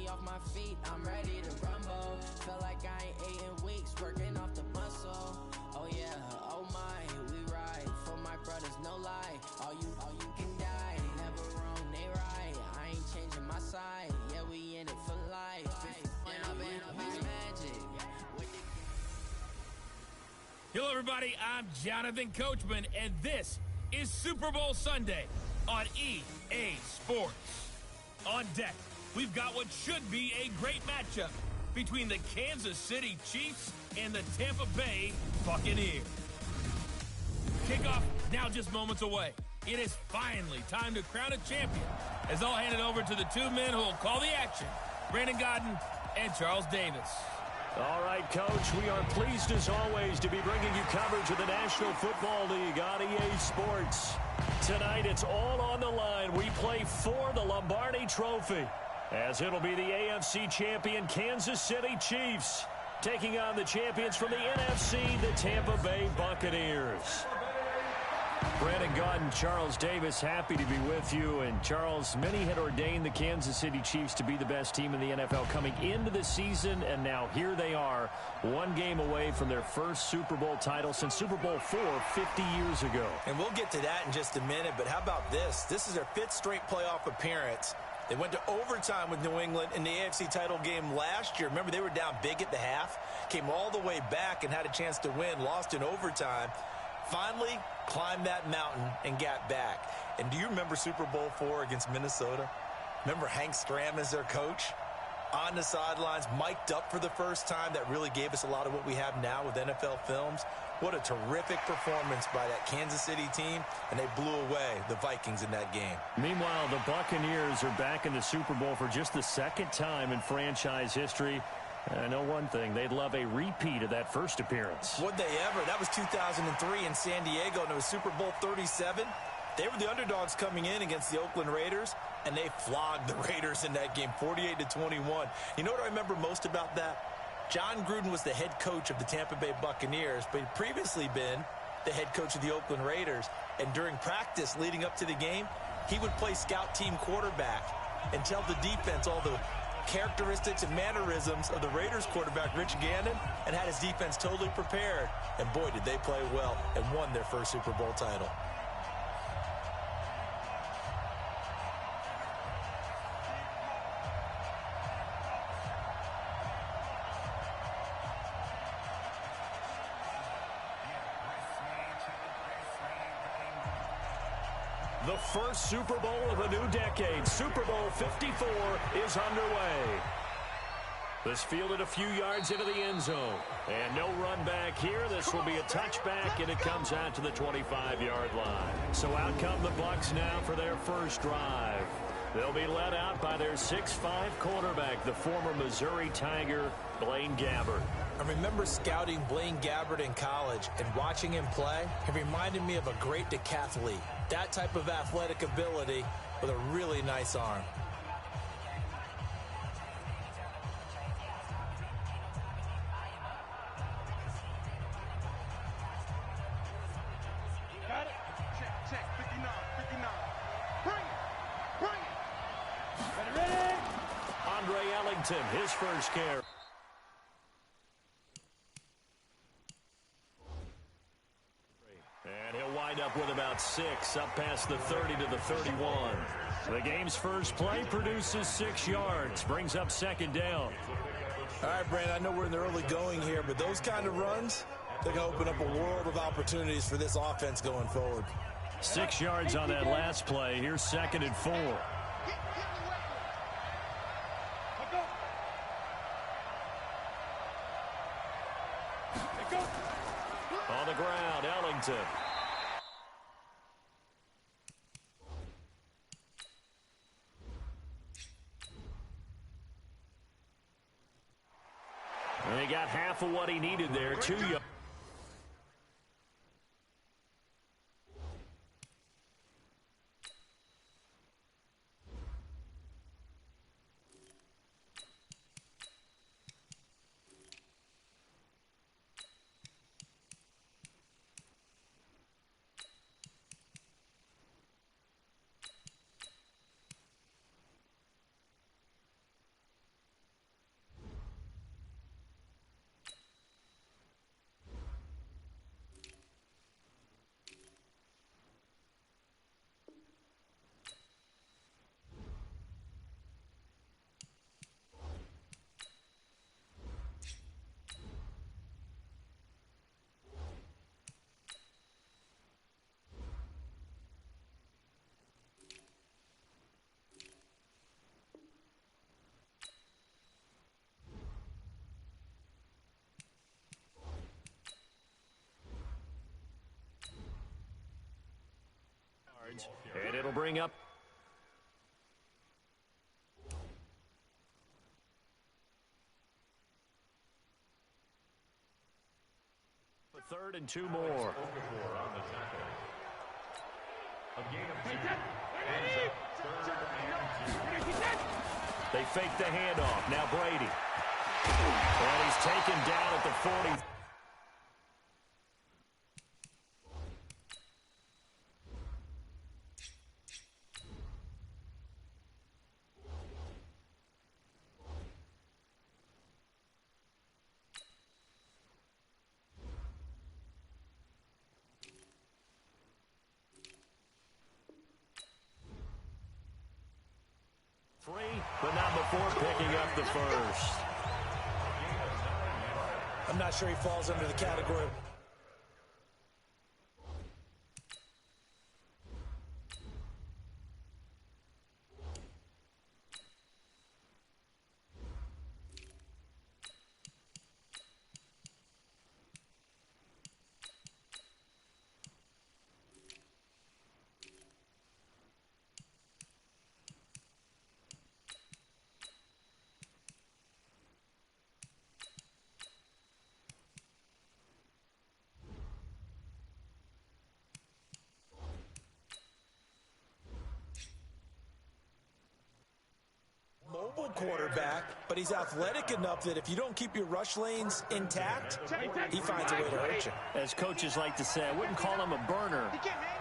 me off my feet, I'm ready to rumble. Feel like I ain't ate in weeks, working off the muscle. Oh yeah, oh my, we ride. For my brothers, no lie. All you can die. Never wrong, they right. I ain't changing my side. Yeah, we in it for life. Magic. Hello, everybody. I'm Jonathan Coachman, and this is Super Bowl Sunday on EA Sports. On deck, we've got what should be a great matchup between the Kansas City Chiefs and the Tampa Bay Buccaneers. Kickoff now just moments away. It is finally time to crown a champion, as I'll hand it over to the two men who will call the action, Brandon Godden and Charles Davis. All right, Coach, we are pleased as always to be bringing you coverage of the National Football League on EA Sports. Tonight, it's all on the line. We play for the Lombardi Trophy, as it'll be the AFC champion Kansas City Chiefs taking on the champions from the NFC, the Tampa Bay Buccaneers. Brandon Godden, Charles Davis, happy to be with you. And Charles, many had ordained the Kansas City Chiefs to be the best team in the NFL coming into the season, and now here they are, one game away from their first Super Bowl title since Super Bowl IV 50 years ago. And we'll get to that in just a minute, but how about this? This is their fifth straight playoff appearance. They went to overtime with New England in the AFC title game last year. Remember, they were down big at the half, came all the way back and had a chance to win, lost in overtime. Finally climbed that mountain and got back. And do you remember Super Bowl IV against Minnesota? Remember Hank Stram as their coach? On the sidelines, mic'd up for the first time. That really gave us a lot of what we have now with NFL films. What a terrific performance by that Kansas City team, and they blew away the Vikings in that game. Meanwhile, the Buccaneers are back in the Super Bowl for just the second time in franchise history. I know one thing, they'd love a repeat of that first appearance. Would they ever? That was 2003 in San Diego, and it was Super Bowl 37. They were the underdogs coming in against the Oakland Raiders, and they flogged the Raiders in that game, 48-21. You know what I remember most about that? John Gruden was the head coach of the Tampa Bay Buccaneers, but he'd previously been the head coach of the Oakland Raiders. And during practice leading up to the game, he would play scout team quarterback and tell the defense all the characteristics and mannerisms of the Raiders quarterback, Rich Gannon, and had his defense totally prepared. And boy, did they play well and won their first Super Bowl title. The first Super Bowl of a new decade, Super Bowl 54, is underway. This fielded a few yards into the end zone. And no run back here. This will be a touchback, and it comes out to the 25-yard line. So out come the Bucs now for their first drive. They'll be led out by their 6'5" quarterback, the former Missouri Tiger, Blaine Gabbert. I remember scouting Blaine Gabbert in college, and watching him play, it reminded me of a great decathlete. That type of athletic ability with a really nice arm. Got it? Check, 59. Bring it. Ready? Andre Ellington, his first carry. And he'll wind up with about 6, up past the 30 to the 31. The game's first play produces 6 yards, brings up second down. All right, Brandon, I know we're in the early going here, but those kind of runs, they're going to open up a world of opportunities for this offense going forward. 6 yards on that last play. Here's 2nd and 4. On the ground, Ellington. And he got half of what he needed there. 2 yards. And it'll bring up a 3rd and 2 more. They fake the handoff. Now Brady. And he's taken down at the 40. But not before picking up the first. I'm not sure he falls under the category. Quarterback, but he's athletic enough that if you don't keep your rush lanes intact, he finds a way to hurt you. As coaches like to say, I wouldn't call him a burner,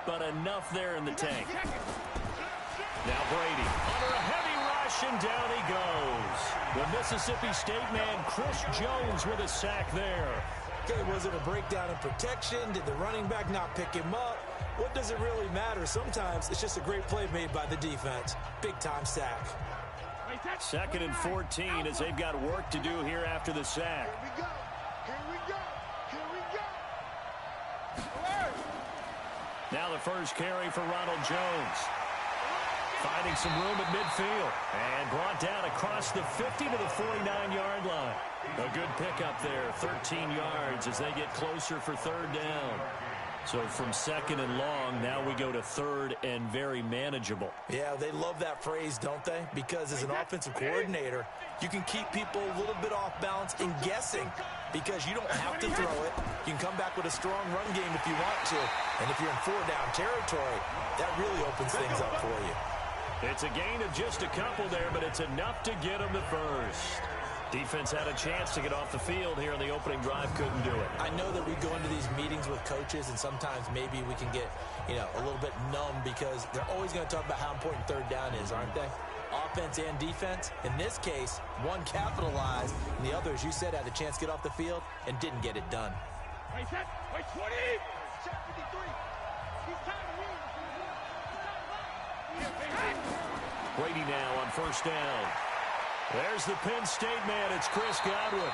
but enough there in the tank. Now Brady under a heavy rush, and down he goes. The Mississippi State man, Chris Jones, with a sack there. Okay, was it a breakdown in protection? Did the running back not pick him up? What does it really matter? Sometimes it's just a great play made by the defense. Big-time sack. 2nd and 14 as they've got work to do here after the sack. Here we go. Now the first carry for Ronald Jones. Finding some room at midfield. And brought down across the 50 to the 49-yard line. A good pickup there, 13 yards as they get closer for 3rd down. So from 2nd and long, now we go to 3rd and very manageable. Yeah, they love that phrase, don't they? Because as an offensive coordinator, you can keep people a little bit off balance and guessing because you don't have to throw it. You can come back with a strong run game if you want to. And if you're in 4-down territory, that really opens things up for you. It's a gain of just a couple there, but it's enough to get them the first. Defense had a chance to get off the field here in the opening drive, couldn't do it. I know that we go into these meetings with coaches, and sometimes maybe we can get, a little bit numb because they're always going to talk about how important 3rd down is, aren't they? Offense and defense. In this case, one capitalized, and the other, as you said, had a chance to get off the field and didn't get it done. Wait, 20. Check 53. He's tired. Brady now on 1st down. There's the Penn State man. It's Chris Godwin.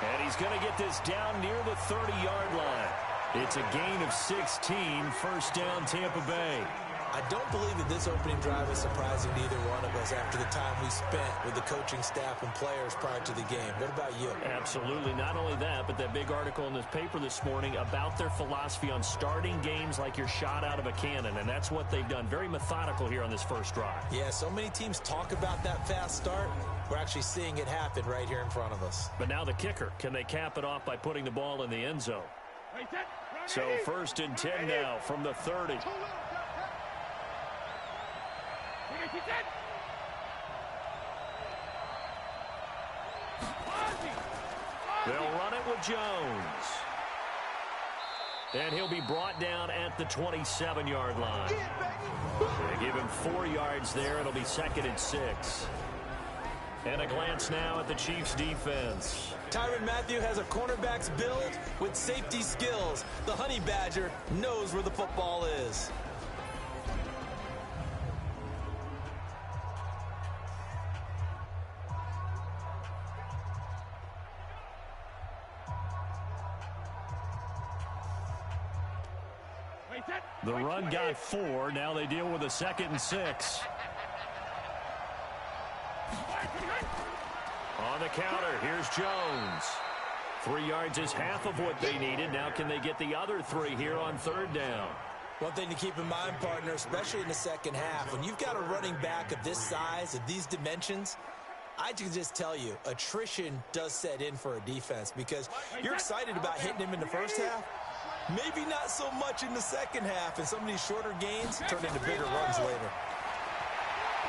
And he's going to get this down near the 30-yard line. It's a gain of 16, 1st down Tampa Bay. I don't believe that this opening drive is surprising to either one of us after the time we spent with the coaching staff and players prior to the game. What about you? Absolutely. Not only that, but that big article in this paper this morning about their philosophy on starting games like you're shot out of a cannon, and that's what they've done. Very methodical here on this first drive. Yeah, so many teams talk about that fast start. We're actually seeing it happen right here in front of us. But now the kicker. Can they cap it off by putting the ball in the end zone? So 1st and 10 now from the 30. They'll run it with Jones. And he'll be brought down at the 27-yard line. They give him 4 yards there. It'll be 2nd and 6. And a glance now at the Chiefs' defense. Tyrann Mathieu has a cornerback's build with safety skills. The Honey Badger knows where the football is. The run got 4. Now they deal with a 2nd and 6. On the counter, here's Jones. 3 yards is half of what they needed. Now can they get the other 3 here on 3rd down? One thing to keep in mind, partner, especially in the second half, when you've got a running back of this size, of these dimensions, I can just tell you, attrition does set in for a defense because you're excited about hitting him in the first half. Maybe not so much in the second half, and some of these shorter gains turn into bigger runs later.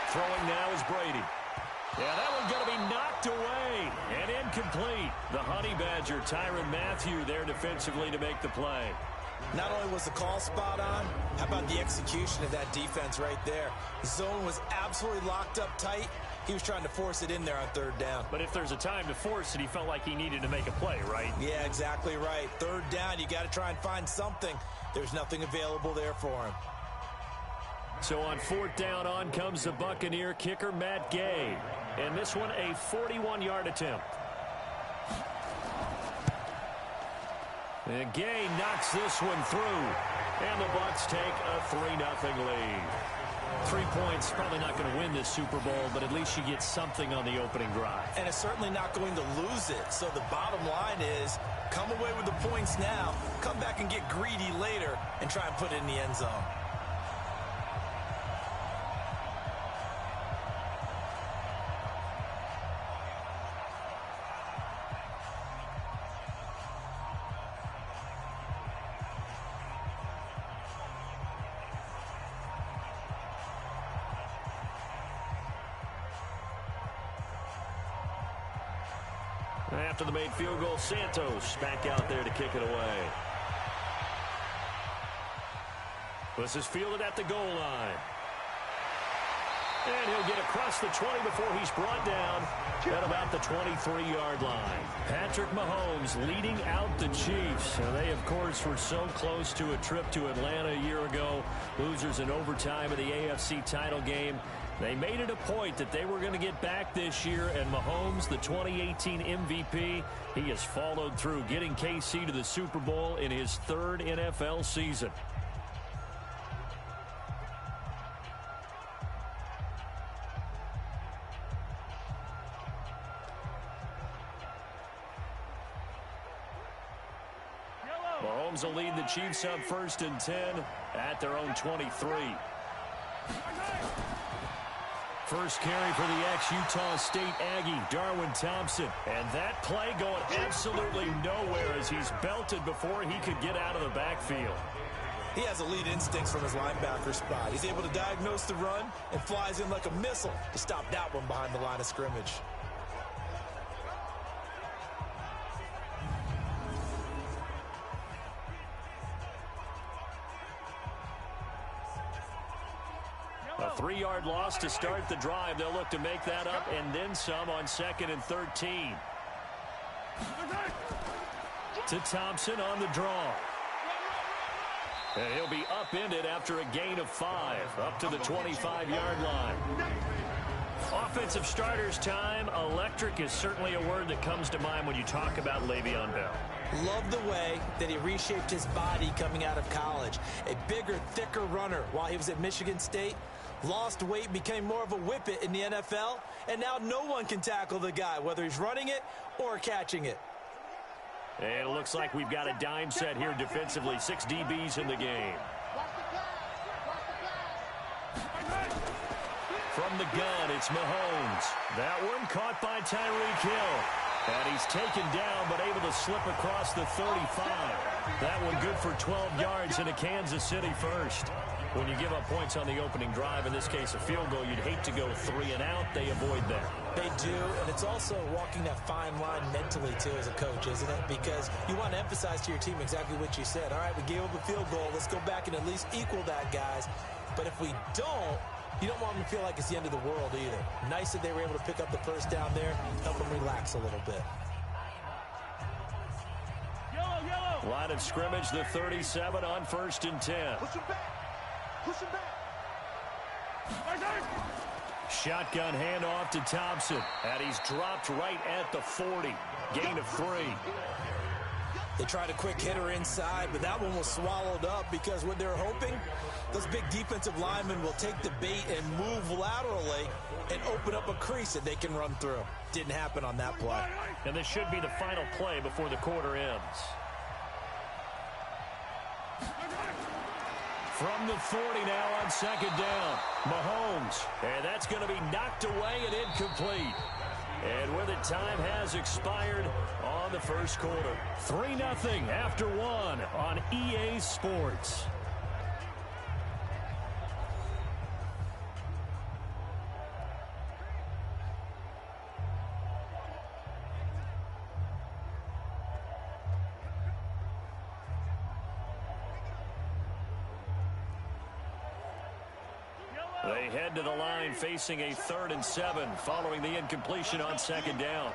Throwing now is Brady. Yeah, that one's going to be knocked away and incomplete. The Honey Badger, Tyrann Mathieu, there defensively to make the play. Not only was the call spot on, how about the execution of that defense right there? The zone was absolutely locked up tight. He was trying to force it in there on third down. But if there's a time to force it, he felt like he needed to make a play, right? Yeah, exactly right. Third down, you got to try and find something. There's nothing available there for him. So on fourth down, on comes the Buccaneer kicker, Matt Gay. And this one, a 41-yard attempt. And Gay knocks this one through. And the Bucs take a 3-0 lead. 3 points, probably not going to win this Super Bowl, but at least you get something on the opening drive. And it's certainly not going to lose it. So the bottom line is, come away with the points now, come back and get greedy later, and try and put it in the end zone. After the made field goal, Santos back out there to kick it away. This is fielded at the goal line. And he'll get across the 20 before he's brought down at about the 23-yard line. Patrick Mahomes leading out the Chiefs. Now they, of course, were so close to a trip to Atlanta a year ago. Losers in overtime of the AFC title game. They made it a point that they were going to get back this year, and Mahomes, the 2018 MVP, he has followed through, getting KC to the Super Bowl in his third NFL season. Mahomes will lead the Chiefs up 1st and 10 at their own 23. First carry for the ex-Utah State Aggie, Darwin Thompson. And that play going absolutely nowhere as he's belted before he could get out of the backfield. He has elite instincts from his linebacker spot. He's able to diagnose the run and flies in like a missile to stop that one behind the line of scrimmage. A 3-yard loss to start the drive. They'll look to make that up and then some on 2nd and 13. To Thompson on the draw. And he'll be upended after a gain of 5, up to the 25-yard line. Offensive starters time. Electric is certainly a word that comes to mind when you talk about Le'Veon Bell. Love the way that he reshaped his body coming out of college. A bigger, thicker runner while he was at Michigan State. Lost weight, became more of a whippet in the NFL, and now no one can tackle the guy, whether he's running it or catching it. And it looks like we've got a dime set here defensively. 6 DBs in the game. From the gun, it's Mahomes. That one caught by Tyreek Hill. And he's taken down, but able to slip across the 35. That one good for 12 yards into Kansas City first. When you give up points on the opening drive, in this case a field goal, you'd hate to go 3 and out. They avoid that. They do, and it's also walking that fine line mentally, too, as a coach, isn't it? Because you want to emphasize to your team exactly what you said. All right, we gave up a field goal. Let's go back and at least equal that, guys. But if we don't, you don't want them to feel like it's the end of the world either. Nice that they were able to pick up the first down there, help them relax a little bit. Line of scrimmage, the 37 on 1st and 10. Push him back. Push him back. Shotgun handoff to Thompson. And he's dropped right at the 40. Gain of 3. They tried a quick hitter inside, but that one was swallowed up because what they're hoping, those big defensive linemen will take the bait and move laterally and open up a crease that they can run through. Didn't happen on that play. And this should be the final play before the quarter ends. From the 40 now on second down. Mahomes. And that's going to be knocked away and incomplete. And with it, time has expired on the first quarter. 3-0 after 1 on EA Sports. They head to the line facing a 3rd and 7 following the incompletion on second down.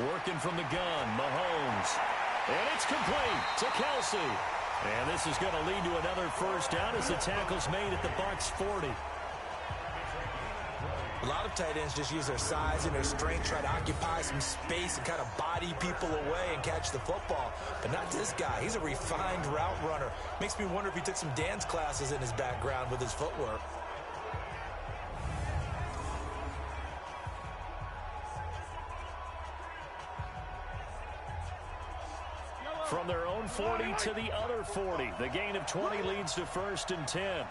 Working from the gun, Mahomes. And it's complete to Kelsey. And this is going to lead to another first down as the tackle's made at the Bucs 40. A lot of tight ends just use their size and their strength, try to occupy some space and kind of body people away and catch the football. But not this guy. He's a refined route runner. Makes me wonder if he took some dance classes in his background with his footwork. From their own 40 to the other 40. The gain of 20 leads to 1st and 10.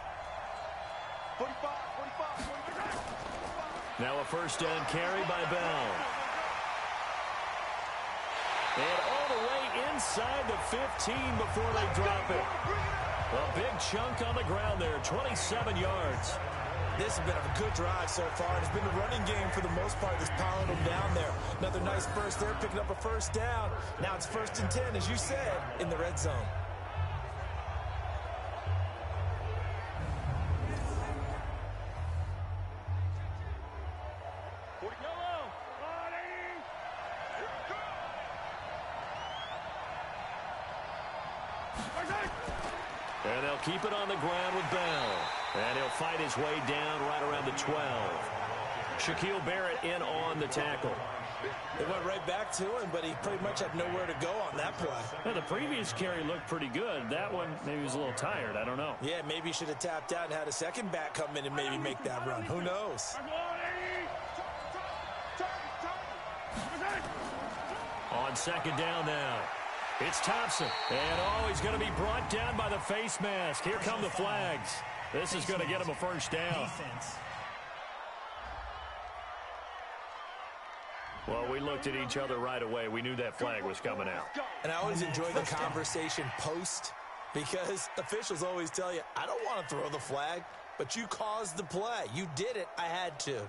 45. Now a first down carry by Bell. And all the way inside the 15 before they drop it. A big chunk on the ground there, 27 yards. This has been a good drive so far. It's been the running game for the most part that's pounding them down there. Another nice burst there, picking up a first down. Now it's 1st and 10, as you said, in the red zone. And they'll keep it on the ground with Bell. And he'll fight his way down right around the 12. Shaquille Barrett in on the tackle. They went right back to him, but he pretty much had nowhere to go on that play. Well, the previous carry looked pretty good. That one, maybe he was a little tired. I don't know. Yeah, maybe he should have tapped out and had a second back come in and maybe make that run. Who knows? On second down now. It's Thompson. And, he's going to be brought down by the face mask. Here come the flags. This is going to get him a first down. Well, we looked at each other right away. We knew that flag was coming out. And I always enjoy the conversation post because officials always tell you, I don't want to throw the flag, but you caused the play. You did it. I had to.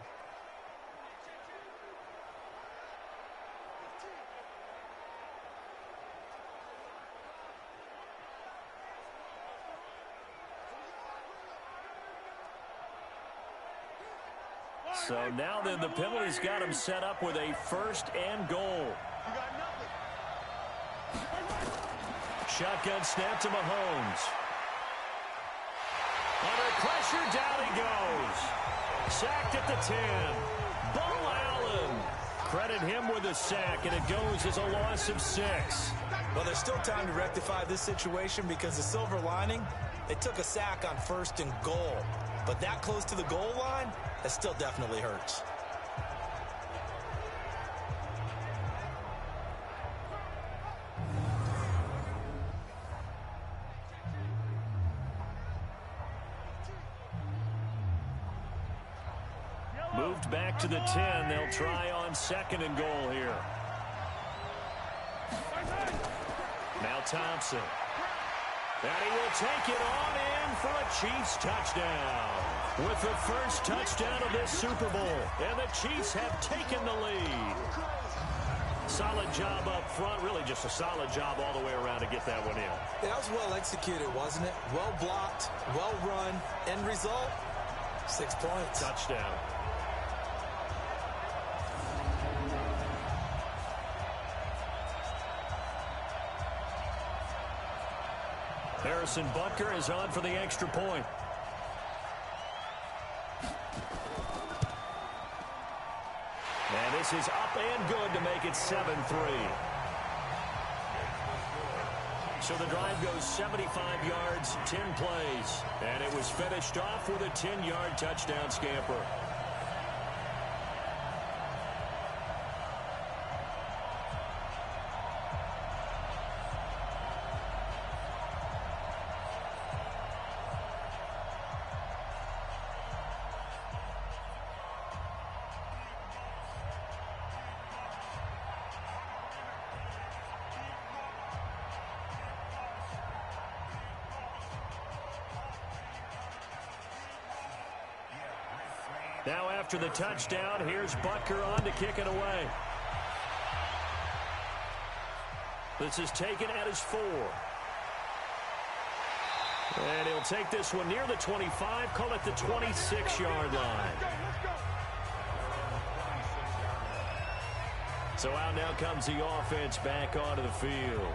So now then, the penalty's got him set up with a 1st and goal. Shotgun snap to Mahomes. Under pressure, down he goes. Sacked at the 10. Bo Allen. Credit him with a sack, and it goes as a loss of 6. Well, there's still time to rectify this situation because the silver lining, they took a sack on 1st and goal. But that close to the goal line, that still definitely hurts. Moved back to the 10. They'll try on 2nd and goal here. Now Thompson. And he will take it on in for a Chiefs touchdown. With the first touchdown of this Super Bowl. And the Chiefs have taken the lead. Solid job up front. Really just a solid job all the way around to get that one in. That was well executed, wasn't it? Well blocked, well run. End result, 6 points. Touchdown. Harrison Butker is on for the extra point. And this is up and good to make it 7-3. So the drive goes 75 yards, 10 plays. And it was finished off with a 10-yard touchdown scamper. Now after the touchdown, here's Butker on to kick it away. This is taken at his 4. And he'll take this one near the 25, call it the 26-yard line. So out now comes the offense back onto the field.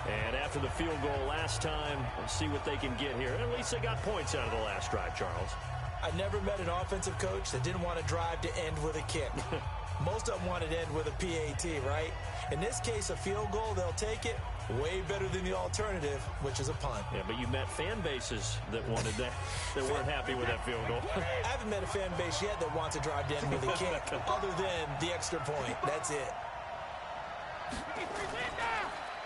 And after the field goal last time, let's see what they can get here. At least they got points out of the last drive, Charles. I never met an offensive coach that didn't want to drive to end with a kick. Most of them wanted to end with a PAT, right? In this case, a field goal, they'll take it. Way better than the alternative, which is a punt. Yeah, but you met fan bases that wanted that, that weren't happy with that field goal. I haven't met a fan base yet that wants to drive to end with a kick, other than the extra point. That's it.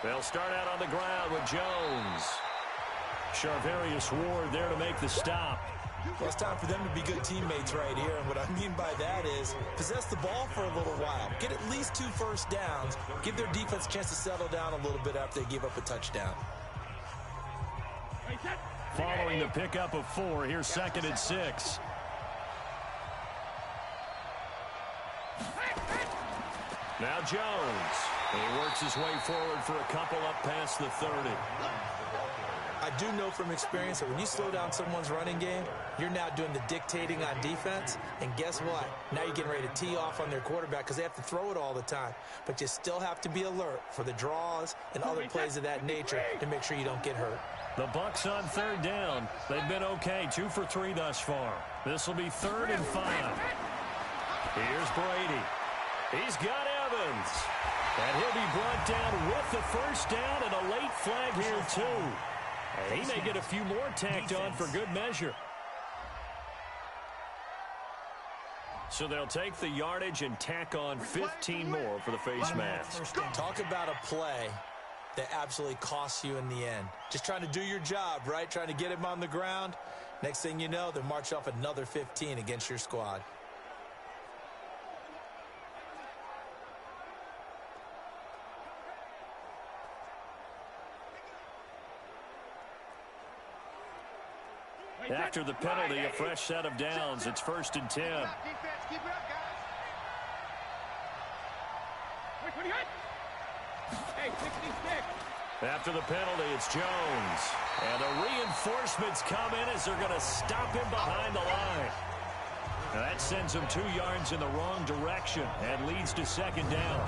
They'll start out on the ground with Jones. Charvarius Ward there to make the stop. Well, it's time for them to be good teammates right here. And what I mean by that is possess the ball for a little while. Get at least 2 first downs. Give their defense a chance to settle down a little bit after they give up a touchdown. Following the pickup of 4, here's 2nd and 6. Now Jones. He works his way forward for a couple up past the 30. I do know from experience that when you slow down someone's running game, you're now doing the dictating on defense. And guess what? Now you're getting ready to tee off on their quarterback because they have to throw it all the time. But you still have to be alert for the draws and other plays of that nature to make sure you don't get hurt. The Bucs on 3rd down. They've been okay, 2 for 3 thus far. This will be 3rd and 5. Here's Brady. He's got Evans. And he'll be brought down with the first down and a late flag here too. And he may get a few more tacked on for good measure. So they'll take the yardage and tack on 15 more for the face mask. Talk about a play that absolutely costs you in the end. Just trying to do your job, right? Trying to get him on the ground. Next thing you know, they'll march off another 15 against your squad. After the penalty, a fresh set of downs. It's 1st and 10. Defense, keep it up, guys. Hey, 66. After the penalty, it's Jones. And the reinforcements come in as they're going to stop him behind the line. Now that sends him 2 yards in the wrong direction and leads to 2nd down.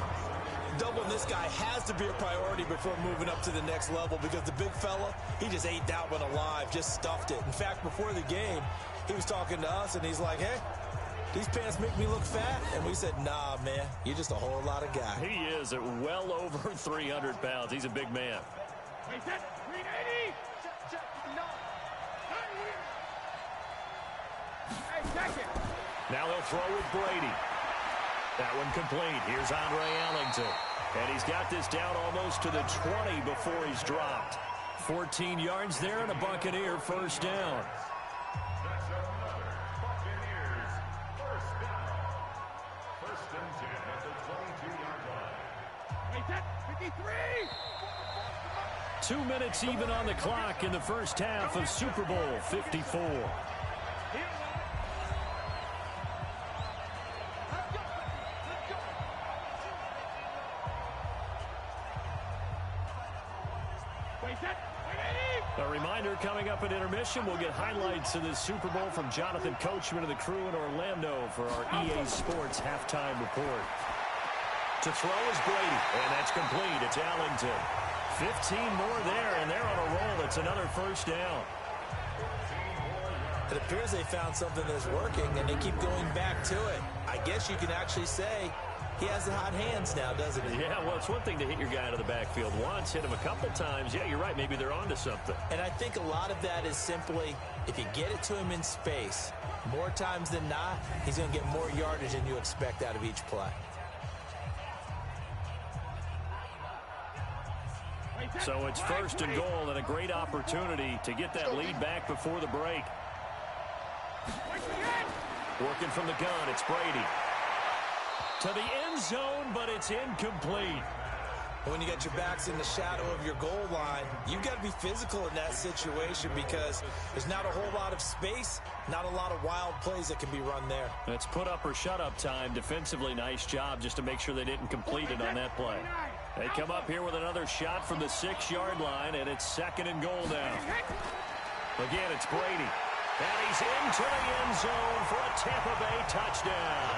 Doubling this guy has to be a priority before moving up to the next level because the big fella, he just ate that one alive, just stuffed it. In fact, before the game, he was talking to us, and he's like, hey, these pants make me look fat. And we said, nah, man, you're just a whole lot of guy. He is at well over 300 pounds. He's a big man. Now they'll throw with Brady. That one complete. Here's Andre Ellington. And he's got this down almost to the 20 before he's dropped. 14 yards there and a Buccaneer first down. Buccaneers, first down. 1st and 10 at the 22-yard line. 53! 2 minutes even on the clock in the first half of Super Bowl 54. A reminder, coming up at intermission, we'll get highlights of this Super Bowl from Jonathan Coachman and the crew in Orlando for our EA Sports halftime report. To throw is Brady, and that's complete. It's Ellington. 15 more there, and they're on a roll. It's another first down. It appears they found something that's working, and they keep going back to it. I guess you can actually say he has the hot hands now, doesn't he? Yeah, well, it's one thing to hit your guy out of the backfield once, hit him a couple times. Yeah, you're right. Maybe they're onto something. And I think a lot of that is simply, if you get it to him in space, more times than not, he's going to get more yardage than you expect out of each play. So it's 1st and goal and a great opportunity to get that lead back before the break. Working from the gun, it's Brady. To the end zone, but it's incomplete. When you got your backs in the shadow of your goal line, you've got to be physical in that situation because there's not a whole lot of space, not a lot of wild plays that can be run there. It's put up or shut up time. Defensively, nice job just to make sure they didn't complete it on that play. They come up here with another shot from the 6-yard line, and it's 2nd and goal now. Again, it's Brady. And he's into the end zone for a Tampa Bay touchdown.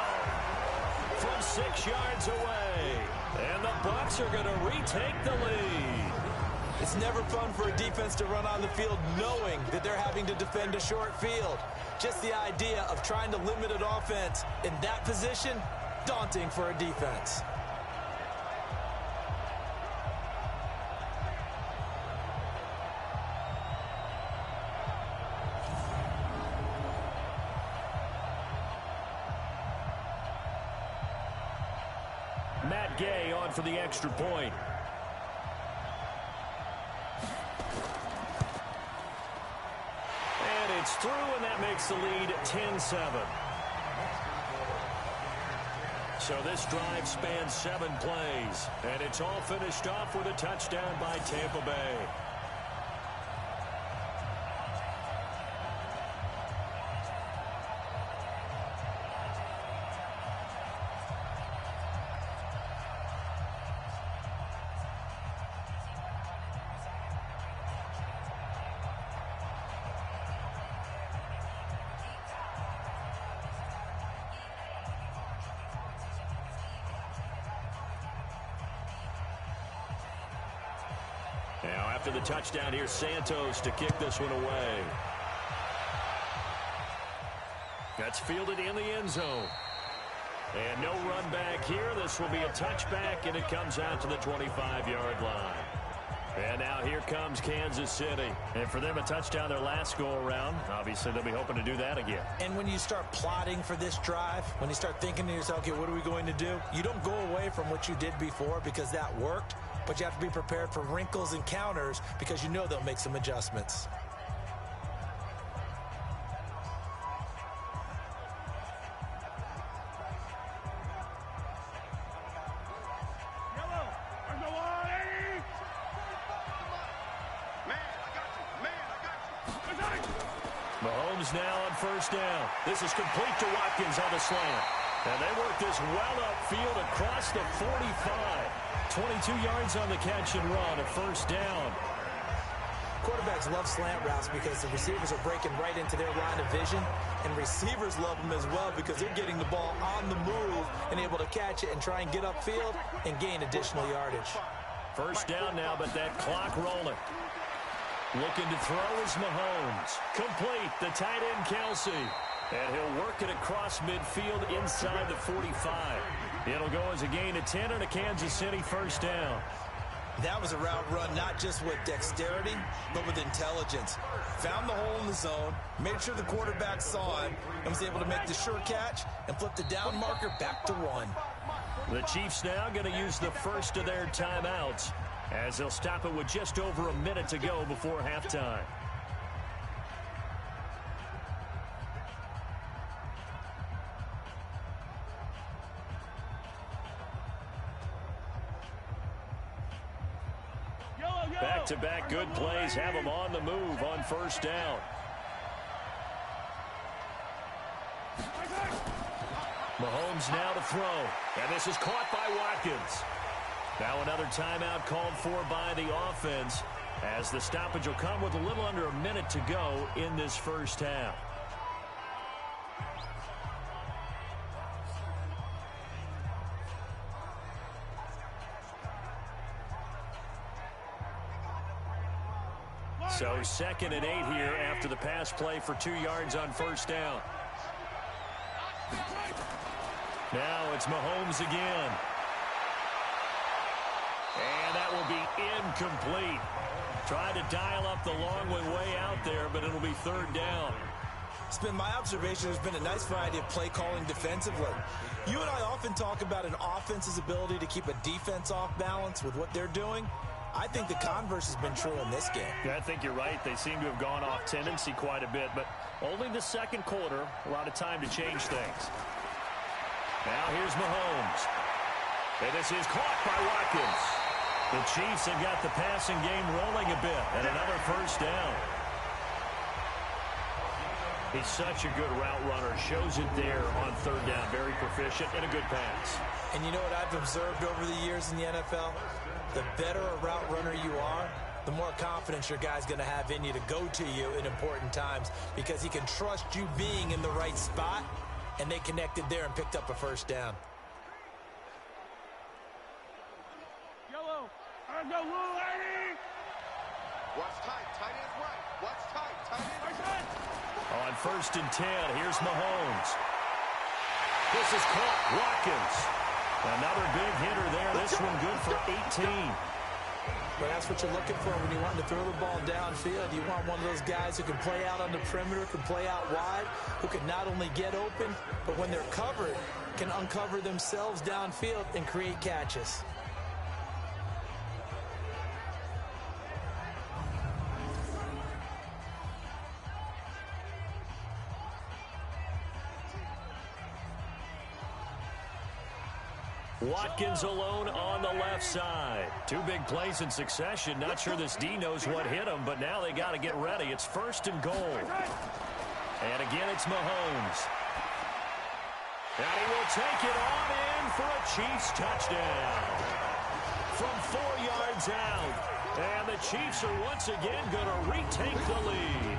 From 6 yards away. And the Bucs are going to retake the lead. It's never fun for a defense to run on the field knowing that they're having to defend a short field. Just the idea of trying to limit an offense in that position, daunting for a defense. Matt Gay on for the extra point. And it's through, and that makes the lead 10-7. So this drive spans 7 plays, and it's all finished off with a touchdown by Tampa Bay. Now after the touchdown, here's Santos to kick this one away. That's fielded in the end zone. And no run back here. This will be a touchback, and it comes out to the 25-yard line. And now here comes Kansas City. And for them, a touchdown their last go-around. Obviously, they'll be hoping to do that again. And when you start plotting for this drive, when you start thinking to yourself, okay, what are we going to do? You don't go away from what you did before because that worked. But you have to be prepared for wrinkles and counters because you know they'll make some adjustments. Mahomes now on first down. This is complete to Watkins on the slant. And they work this well upfield across the 45. 22 yards on the catch and run, a first down. Quarterbacks love slant routes because the receivers are breaking right into their line of vision, and receivers love them as well because they're getting the ball on the move and able to catch it and try and get upfield and gain additional yardage. First down now, but that clock rolling. Looking to throw is Mahomes. Complete, the tight end Kelsey. And he'll work it across midfield inside the 45. It'll go as a gain of 10 and a Kansas City first down. That was a route run not just with dexterity, but with intelligence. Found the hole in the zone, made sure the quarterback saw him, and was able to make the sure catch and flip the down marker back to 1. The Chiefs now going to use the first of their timeouts as they'll stop it with just over a minute to go before halftime. Back-to-back good plays have them on the move on first down. Mahomes now to throw. And this is caught by Watkins. Now another timeout called for by the offense as the stoppage will come with a little under a minute to go in this first half. So 2nd and 8 here after the pass play for 2 yards on first down. Now it's Mahomes again. And that will be incomplete. Trying to dial up the long one way out there, but it'll be 3rd down. It's been my observation. There's been a nice variety of play calling defensively. You and I often talk about an offense's ability to keep a defense off balance with what they're doing. I think the converse has been true in this game. Yeah, I think you're right. They seem to have gone off tendency quite a bit, but only the second quarter, a lot of time to change things. Now here's Mahomes. And this is caught by Watkins. The Chiefs have got the passing game rolling a bit, and another first down. He's such a good route runner. Shows it there on third down. Very proficient and a good pass. And you know what I've observed over the years in the NFL? The better a route runner you are, the more confidence your guy's going to have in you to go to you in important times because he can trust you being in the right spot, and they connected there and picked up a first down. Yellow. Go, lady. Watch tight. Tight ends right. Watch tight. Tight ends right. On 1st and 10, here's Mahomes. This is caught. Watkins. Another big hitter there. This one good for 18. But that's what you're looking for when you want to throw the ball downfield. You want one of those guys who can play out on the perimeter, can play out wide, who can not only get open, but when they're covered, can uncover themselves downfield and create catches. Watkins alone on the left side. Two big plays in succession. Not sure this D knows what hit him, but now they got to get ready. It's 1st and goal. And again, it's Mahomes. And he will take it on in for a Chiefs touchdown. From 4 yards out. And the Chiefs are once again going to retake the lead.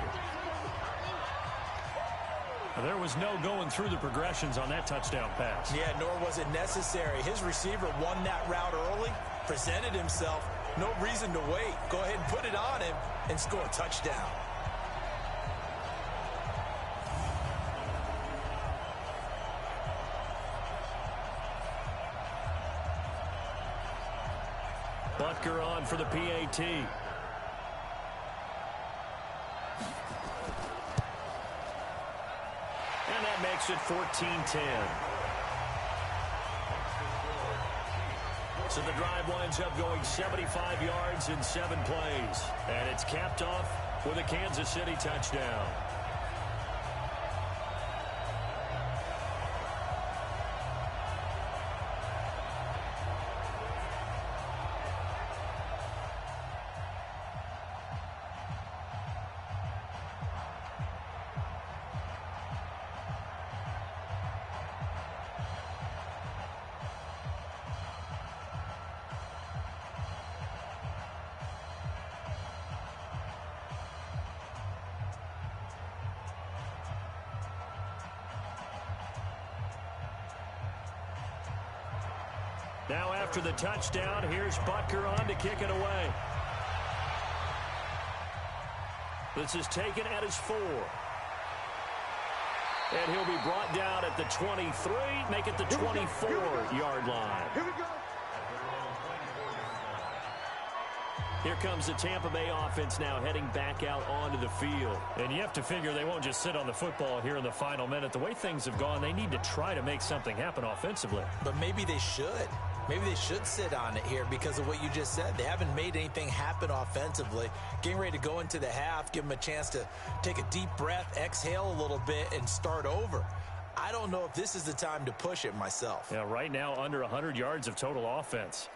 There was no going through the progressions on that touchdown pass. Yeah, nor was it necessary. His receiver won that route early, presented himself. No reason to wait. Go ahead and put it on him and score a touchdown. Butker on for the PAT. And that makes it 14-10. So the drive winds up going 75 yards in 7 plays. And it's capped off with a Kansas City touchdown. Now after the touchdown, here's Butker on to kick it away. This is taken at his 4. And he'll be brought down at the 23, make it the 24-yard line. Here we go. Here comes the Tampa Bay offense now heading back out onto the field. And you have to figure they won't just sit on the football here in the final minute. The way things have gone, they need to try to make something happen offensively. But maybe they should. Maybe they should sit on it here because of what you just said. They haven't made anything happen offensively. Getting ready to go into the half, give them a chance to take a deep breath, exhale a little bit, and start over. I don't know if this is the time to push it myself. Yeah, right now under 100 yards of total offense.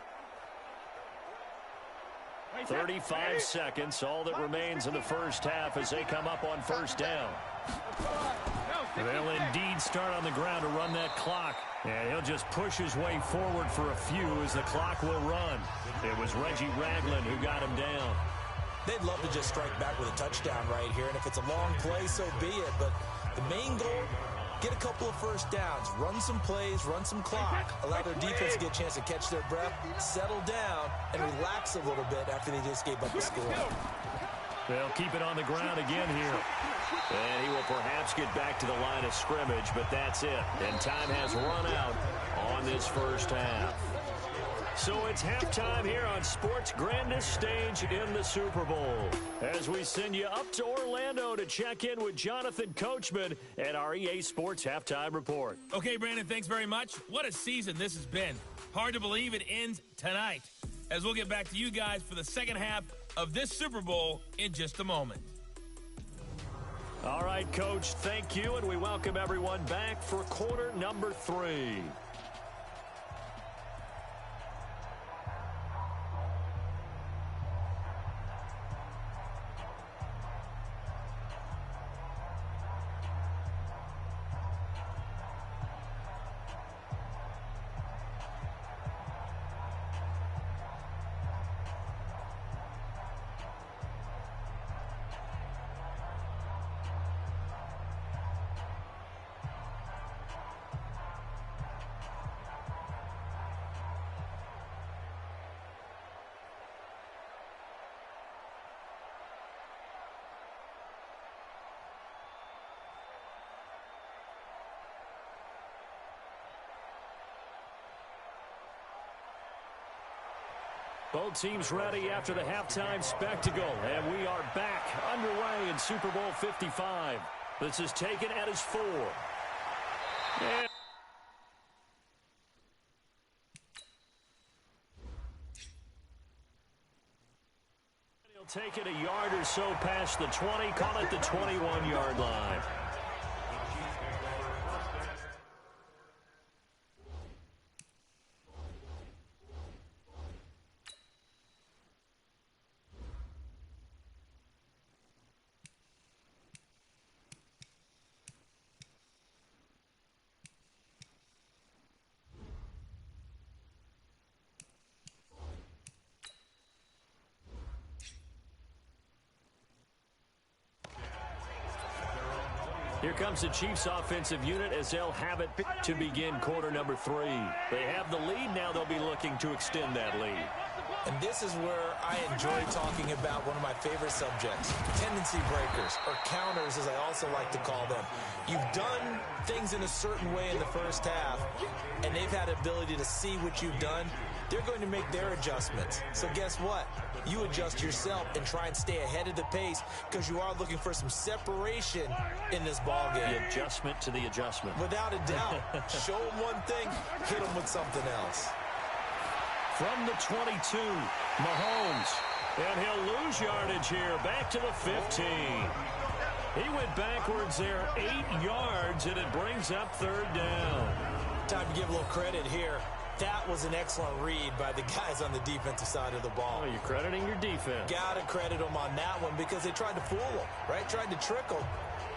35 seconds, all that remains in the first half as they come up on first down. They'll indeed start on the ground to run that clock. And he'll just push his way forward for a few as the clock will run. It was Reggie Ragland who got him down. They'd love to just strike back with a touchdown right here. And if it's a long play, so be it. But the main goal, get a couple of first downs, run some plays, run some clock, allow their defense to get a chance to catch their breath, settle down, and relax a little bit after they just gave up a score. They'll keep it on the ground again here. And he will perhaps get back to the line of scrimmage, but that's it. And time has run out on this first half. So it's halftime here on sports' grandest stage in the Super Bowl. As we send you up to Orlando to check in with Jonathan Coachman and our EA Sports Halftime Report. Okay, Brandon, thanks very much. What a season this has been. Hard to believe it ends tonight, as we'll get back to you guys for the second half of this Super Bowl in just a moment. All right, Coach, thank you, and we welcome everyone back for quarter number 3. Both teams ready after the halftime spectacle, and we are back underway in Super Bowl 55. This is taken at his 4. And he'll take it a yard or so past the 20, call it the 21-yard line. Here comes the Chiefs offensive unit as they'll have it to begin quarter number 3. They have the lead. Now they'll be looking to extend that lead. And this is where I enjoy talking about one of my favorite subjects, tendency breakers, or counters as I also like to call them. You've done things in a certain way in the first half, and they've had the ability to see what you've done. They're going to make their adjustments. So guess what? You adjust yourself and try and stay ahead of the pace because you are looking for some separation in this ball game. The adjustment to the adjustment. Without a doubt. Show them one thing, hit them with something else. From the 22, Mahomes. And he'll lose yardage here. Back to the 15. He went backwards there 8 yards, and it brings up 3rd down. Time to give a little credit here. That was an excellent read by the guys on the defensive side of the ball. Oh, you're crediting your defense. Got to credit them on that one because they tried to fool them, right? Tried to trick them.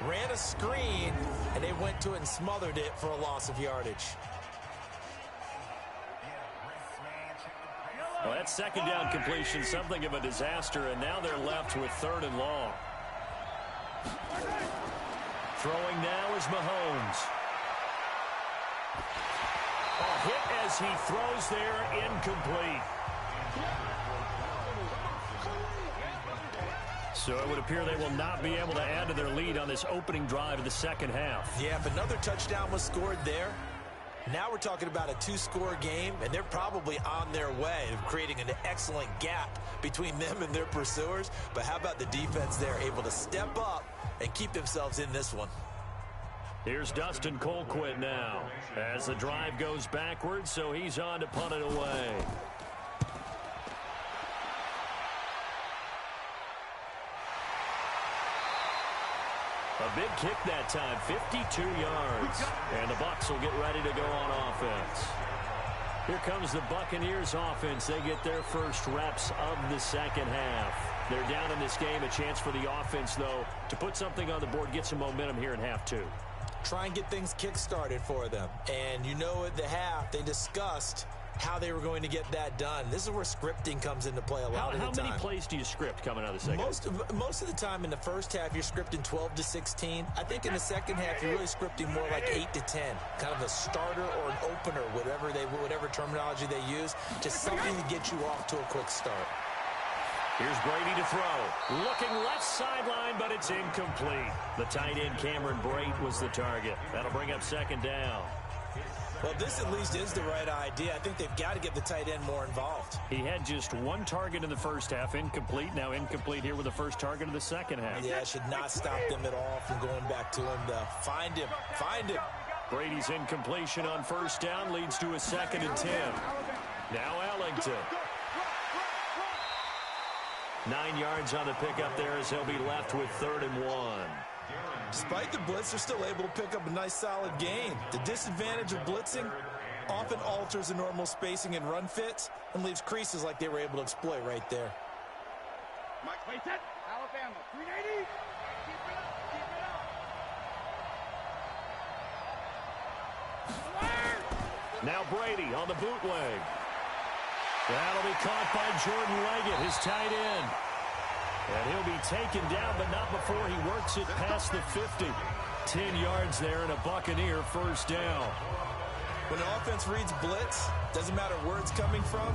Ran a screen, and they went to it and smothered it for a loss of yardage. Well, that second down completion, something of a disaster, and now they're left with 3rd and long. Throwing now is Mahomes. A hit as he throws there, incomplete. So it would appear they will not be able to add to their lead on this opening drive of the second half. Yeah, if another touchdown was scored there, now we're talking about a 2-score game, and they're probably on their way of creating an excellent gap between them and their pursuers. But how about the defense there, able to step up and keep themselves in this one? Here's Dustin Colquitt now as the drive goes backwards, so he's on to punt it away. A big kick that time, 52 yards. And the Bucs will get ready to go on offense. Here comes the Buccaneers offense. They get their first reps of the second half. They're down in this game. A chance for the offense, though, to put something on the board, get some momentum here in half 2. Try and get things kick-started for them. And you know at the half, they discussed how they were going to get that done. This is where scripting comes into play a lot of the time. How many plays do you script coming out of the second? Most of the time in the first half, you're scripting 12 to 16. I think in the second half, you're really scripting more like 8 to 10. Kind of a starter or an opener, whatever terminology they use. Just something to get you off to a quick start. Here's Brady to throw. Looking left sideline, but it's incomplete. The tight end, Cameron Brate, was the target. That'll bring up 2nd down. Well, this at least is the right idea. I think they've got to get the tight end more involved. He had just 1 target in the first half, incomplete. Now incomplete here with the first target of the second half. Yeah, it should not stop them at all from going back to him. Find him. Brady's incompletion on 1st down leads to a 2nd and 10. Now Ellington. 9 yards on the pickup there as he'll be left with 3rd and 1. Despite the blitz, they're still able to pick up a nice solid gain. The disadvantage of blitzing often alters the normal spacing and run fits and leaves creases like they were able to exploit right there. Mike Clayton, Alabama, 380. Now Brady on the bootleg. That'll be caught by Jordan Leggett, his tight end. And he'll be taken down, but not before he works it past the 50. 10 yards there and a Buccaneer first down. When an offense reads blitz, doesn't matter where it's coming from,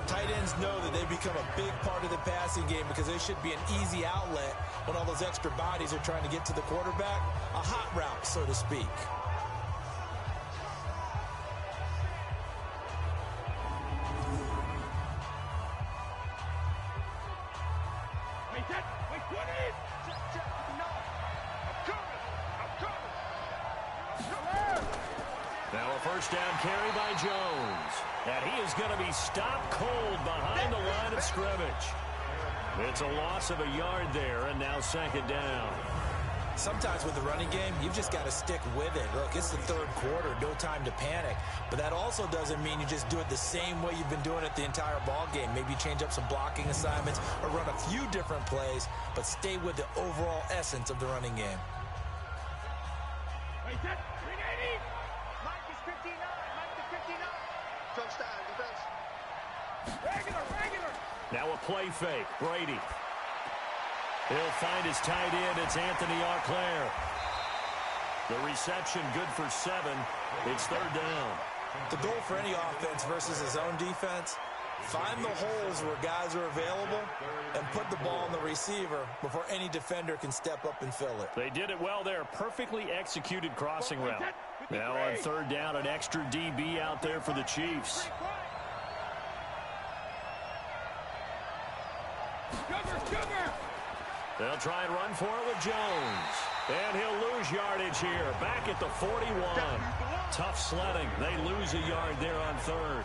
tight ends know that they become a big part of the passing game because they should be an easy outlet when all those extra bodies are trying to get to the quarterback. A hot route, so to speak. Now a first down carry by Jones. And he is going to be stopped cold behind the line of scrimmage. It's a loss of a yard there, and now second down. Sometimes with the running game, you've just got to stick with it. Look, it's the third quarter, no time to panic. But that also doesn't mean you just do it the same way you've been doing it the entire ball game. Maybe change up some blocking assignments or run a few different plays, but stay with the overall essence of the running game. Mike is 59. Mike is 59. Touchdown, defense. Regular. Now a play fake. Brady. He'll find his tight end. It's Anthony Auclair. The reception good for 7. It's third down. The goal for any offense versus his own defense, find the holes where guys are available and put the ball on the receiver before any defender can step up and fill it. They did it well there. Perfectly executed crossing route. Now on third down, an extra DB out there for the Chiefs. They'll try and run for it with Jones. And he'll lose yardage here. Back at the 41. Tough sledding. They lose a yard there on third.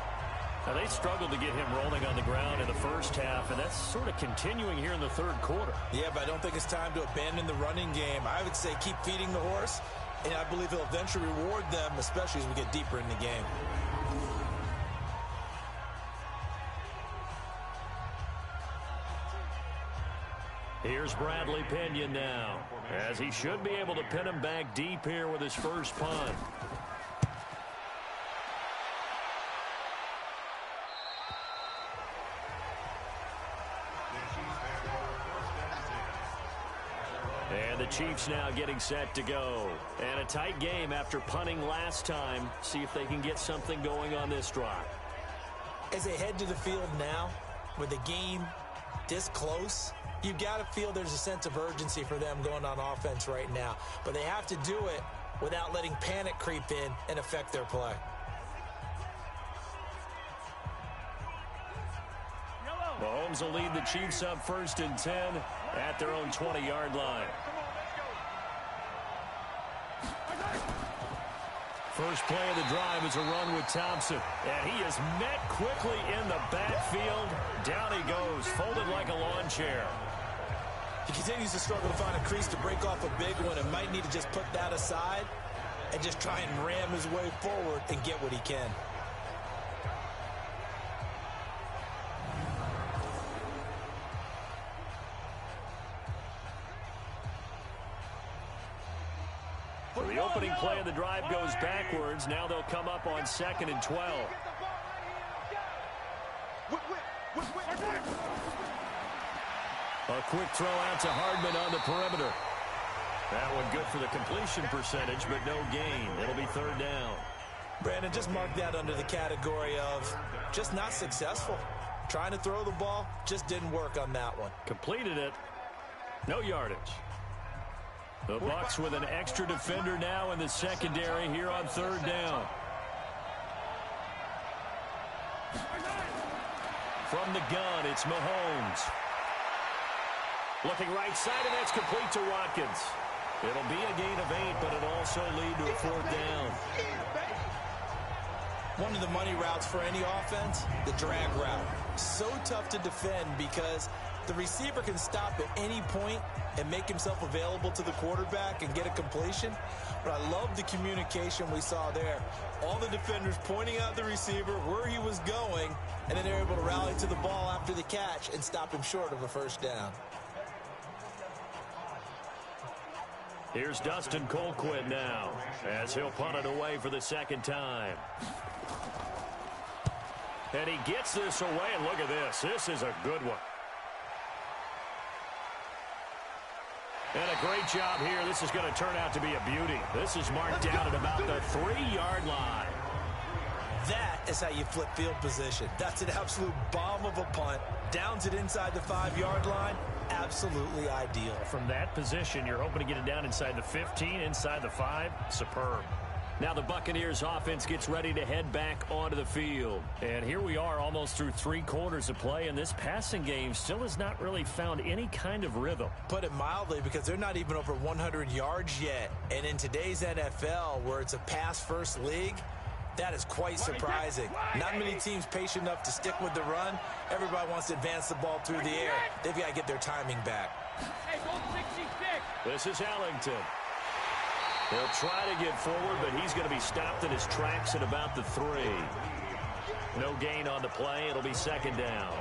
Now, they struggled to get him rolling on the ground in the first half, and that's sort of continuing here in the third quarter. Yeah, but I don't think it's time to abandon the running game. I would say keep feeding the horse, and I believe he'll eventually reward them, especially as we get deeper in the game. Here's Bradley Pinion now, as he should be able to pin him back deep here with his first punt. And the Chiefs now getting set to go. And a tight game after punting last time. See if they can get something going on this drive. As they head to the field now, with the game this close, you've got to feel there's a sense of urgency for them going on offense right now. But they have to do it without letting panic creep in and affect their play. Mahomes will lead the Chiefs up 1st and 10 at their own 20-yard line. First play of the drive is a run with Thompson. And he is met quickly in the backfield. Down he goes, folded like a lawn chair. He continues to struggle to find a crease to break off a big one and might need to just put that aside and just try and ram his way forward and get what he can. So the opening play of the drive goes backwards. Now they'll come up on 2nd and 12. A quick throw out to Hardman on the perimeter. That one good for the completion percentage, but no gain. It'll be third down. Brandon, just mark that under the category of just not successful. Trying to throw the ball, just didn't work on that one. Completed it. No yardage. The Bucs with an extra defender now in the secondary here on third down. From the gun, it's Mahomes. Looking right side, and that's complete to Watkins. It'll be a gain of 8, but it'll also lead to a fourth down. One of the money routes for any offense, the drag route. So tough to defend because the receiver can stop at any point and make himself available to the quarterback and get a completion. But I love the communication we saw there. All the defenders pointing out the receiver where he was going, and then they're able to rally to the ball after the catch and stop him short of a first down. Here's Dustin Colquitt now as he'll punt it away for the second time. And he gets this away, and look at this. This is a good one. And a great job here. This is going to turn out to be a beauty. This is marked down at about the 3-yard line. That is how you flip field position. That's an absolute bomb of a punt. Downs it inside the 5-yard line. Absolutely ideal. From that position, you're hoping to get it down inside the 15, inside the 5. Superb. Now the Buccaneers offense gets ready to head back onto the field. And here we are almost through 3 quarters of play, and this passing game still has not really found any kind of rhythm. Put it mildly, because they're not even over 100 yards yet. And in today's NFL, where it's a pass-first league, that is quite surprising. Not many teams patient enough to stick with the run. Everybody wants to advance the ball through the air. They've got to get their timing back. This is Ellington. He'll try to get forward, but he's going to be stopped in his tracks at about the 3. No gain on the play. It'll be second down.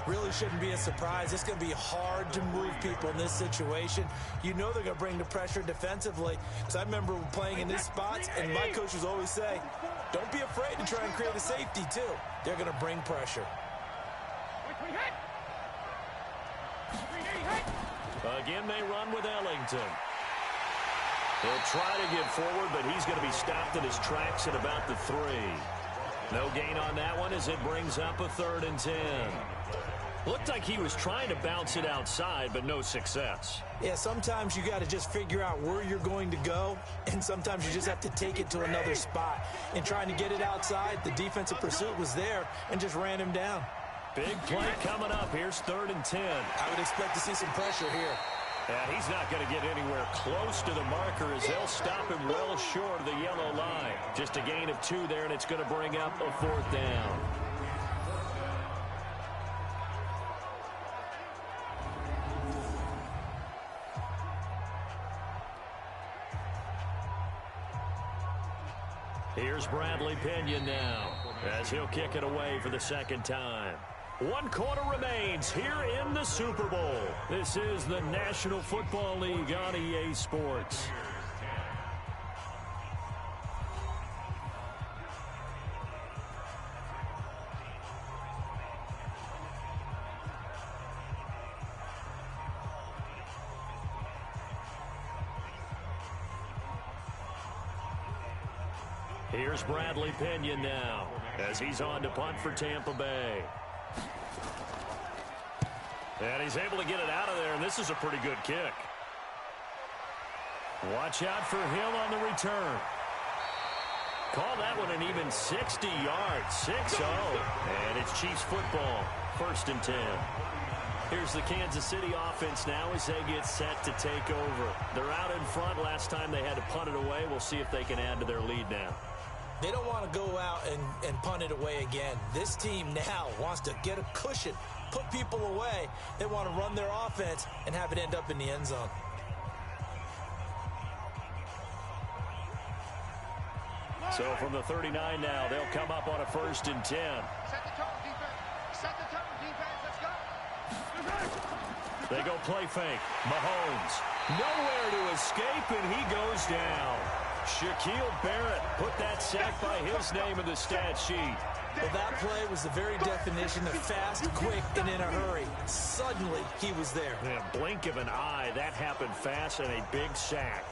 Really shouldn't be a surprise. It's going to be hard to move people in this situation. You know they're going to bring the pressure defensively. Because I remember playing in these spots, and my coaches always say, don't be afraid to try and create a safety, too. They're going to bring pressure. Again, they run with Ellington. He'll try to get forward, but he's going to be stopped in his tracks at about the 3. No gain on that one as it brings up a 3rd and 10. Looked like he was trying to bounce it outside, but no success. Yeah, sometimes you got to just figure out where you're going to go, and sometimes you just have to take it to another spot. And trying to get it outside, the defensive pursuit was there and just ran him down. Big play coming up. Here's 3rd and 10. I would expect to see some pressure here. And he's not going to get anywhere close to the marker as they'll stop him well short of the yellow line. Just a gain of 2 there, and it's going to bring up a 4th down. Here's Bradley Pinion now as he'll kick it away for the 2nd time. 1 quarter remains here in the Super Bowl. This is the National Football League on EA Sports. Here's Bradley Pinion now as he's on to punt for Tampa Bay. And he's able to get it out of there, and this is a pretty good kick. Watch out for Hill on the return. Call that one an even 60 yards, 6-0. And it's Chiefs football, 1st and 10. Here's the Kansas City offense now as they get set to take over. They're out in front. Last time they had to punt it away. We'll see if they can add to their lead now. They don't want to go out and punt it away again. This team now wants to get a cushion, put people away. They want to run their offense and have it end up in the end zone. So from the 39 now, they'll come up on a 1st and 10. Set the tone, defense. Set the tone, defense. Let's go. They go play fake. Mahomes nowhere to escape, and he goes down. Shaquille Barrett put that sack by his name in the stat sheet. Well, that play was the very definition of fast, quick, and in a hurry. Suddenly, he was there. In a blink of an eye, that happened fast, and a big sack.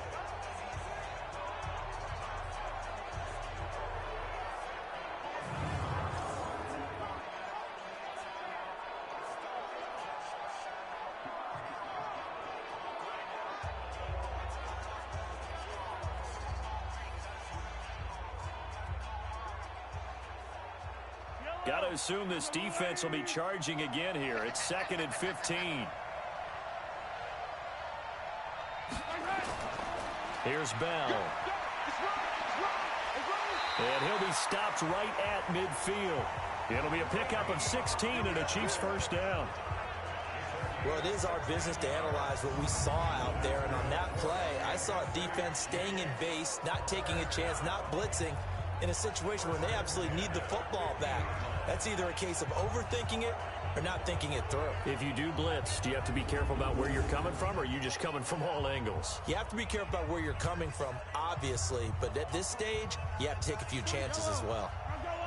Got to assume this defense will be charging again here. It's 2nd and 15. Here's Bell. And he'll be stopped right at midfield. It'll be a pickup of 16 and a Chiefs 1st down. Well, it is our business to analyze what we saw out there. And on that play, I saw a defense staying in base, not taking a chance, not blitzing in a situation where they absolutely need the football back. That's either a case of overthinking it or not thinking it through. If you do blitz, do you have to be careful about where you're coming from, or are you just coming from all angles? You have to be careful about where you're coming from, obviously. But at this stage, you have to take a few chances as well.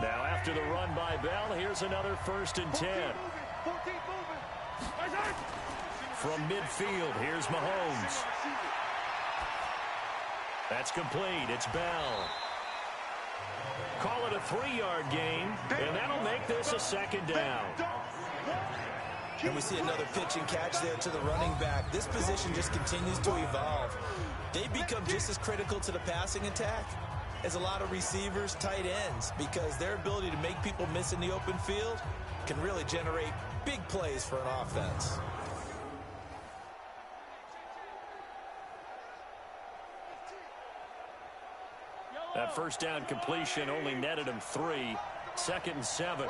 Now, after the run by Bell, here's another 1st and 10. From midfield, here's Mahomes. That's complete. It's Bell. Call it a 3-yard gain, and that'll make this a 2nd down. And we see another pitch and catch there to the running back. This position just continues to evolve. They become just as critical to the passing attack as a lot of receivers, tight ends, because their ability to make people miss in the open field can really generate big plays for an offense. That first down completion only netted him 3. 2nd and 7.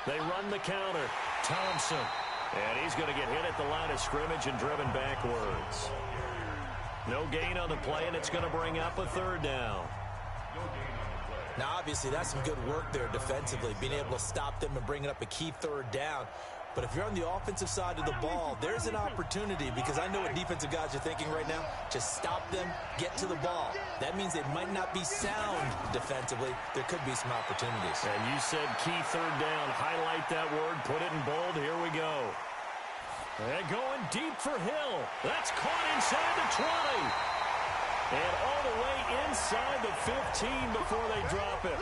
They run the counter. Thompson. And he's going to get hit at the line of scrimmage and driven backwards. No gain on the play, and it's going to bring up a 3rd down. Now, obviously, that's some good work there defensively, being able to stop them and bringing up a key 3rd down. But if you're on the offensive side of the ball, there's an opportunity, because I know what defensive guys are thinking right now. Just stop them, get to the ball. That means they might not be sound defensively. There could be some opportunities. And you said key 3rd down. Highlight that word. Put it in bold. Here we go. And going deep for Hill. That's caught inside the 20. And all the way inside the 15 before they drop it.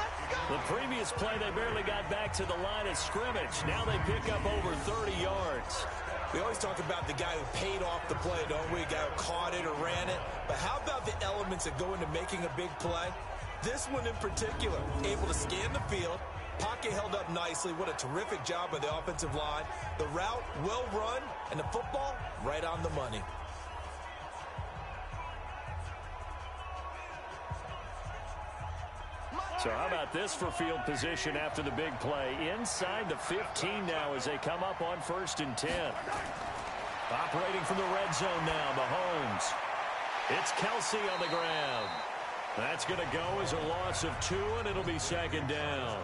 The previous play, they barely got back to the line of scrimmage. Now they pick up over 30 yards. We always talk about the guy who paid off the play, don't we? A guy who caught it or ran it. But how about the elements that go into making a big play? This one in particular, able to scan the field. Pocket held up nicely. What a terrific job by the offensive line. The route, well run, and the football, right on the money. So how about this for field position after the big play? Inside the 15 now as they come up on 1st and 10. Operating from the red zone now, Mahomes. It's Kelsey on the ground. That's going to go as a loss of 2, and it'll be 2nd down.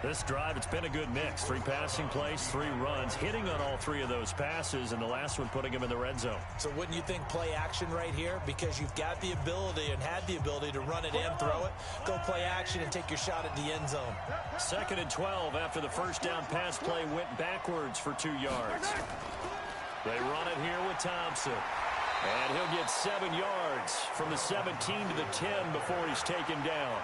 This drive, it's been a good mix. 3 passing plays, 3 runs, hitting on all 3 of those passes, and the last one putting him in the red zone. So wouldn't you think play action right here? Because you've got the ability and had the ability to run it in, throw it, go play action, and take your shot at the end zone. 2nd and 12 after the first down pass play went backwards for 2 yards. They run it here with Thompson. And he'll get 7 yards from the 17 to the 10 before he's taken down.